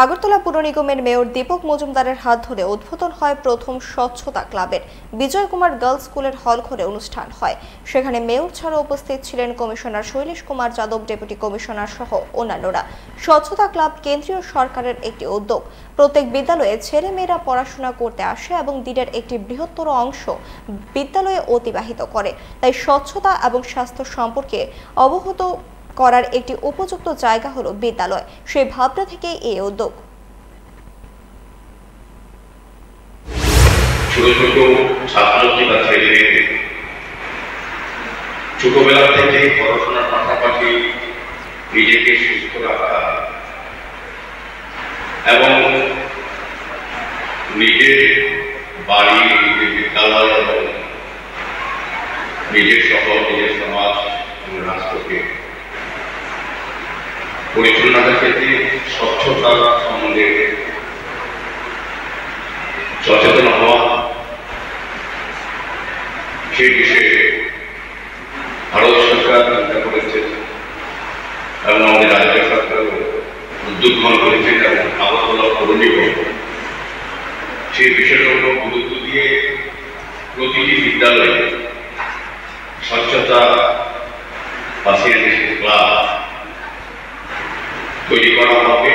আগরতলা পুর নিগমের মেয়র দীপক মজুমদারের হাত ধরে উদ্বোধন হয় প্রথম স্বচ্ছতা ক্লাবের। বিজয় কুমার গার্লস স্কুলের হল ঘরে অনুষ্ঠান হয়। সেখানে মেয়র ছাড়া উপস্থিত ছিলেন commissioner Shailesh Kumar Yadav, deputy commissioner সহ অন্যান্যরা। স্বচ্ছতা ক্লাব কেন্দ্রীয় সরকারের একটি উদ্যোগ। প্রত্যেক বিদ্যালয়ে ছেলেমেয়েরা পড়াশোনা করতে আসে এবং দিনের একটি বৃহত্তর অংশ বিদ্যালয়ে অতিবাহিত করে। তাই স্বচ্ছতা এবং স্বাস্থ্য সম্পর্কে অবগত করার একটি উপযুক্ত জায়গা হলো বিদ্যালয়। সেই ভাবনা থেকে এই উদ্যোগ। ছোট ছোট ছাত্রছাত্রী বা ছেলেমেয়েদের ছোটবেলা থেকে পড়াশোনার পাশাপাশি নিজেকে সুস্থ রাখা এবং নিজের বাড়ি, নিজের বিদ্যালয় এবং নিজের শহর, নিজের সমাজ এবং রাষ্ট্রকে পরিচালনার ক্ষেত্রে স্বচ্ছতা সম্বন্ধে সচেতন হওয়া, সেই বিষয়ে ভারত সরকার চিন্তা করেছে এবং আমাদের রাজ্য সরকার উদ্যোগ গ্রহণ করেছেন এবং আগরতলা পৌর নিগম সেই বিষয়ের উপর গুরুত্ব দিয়ে প্রতিটি বিদ্যালয়ে স্বচ্ছতা বা স্যানিটেশন ক্লাব তৈরি করা হবে।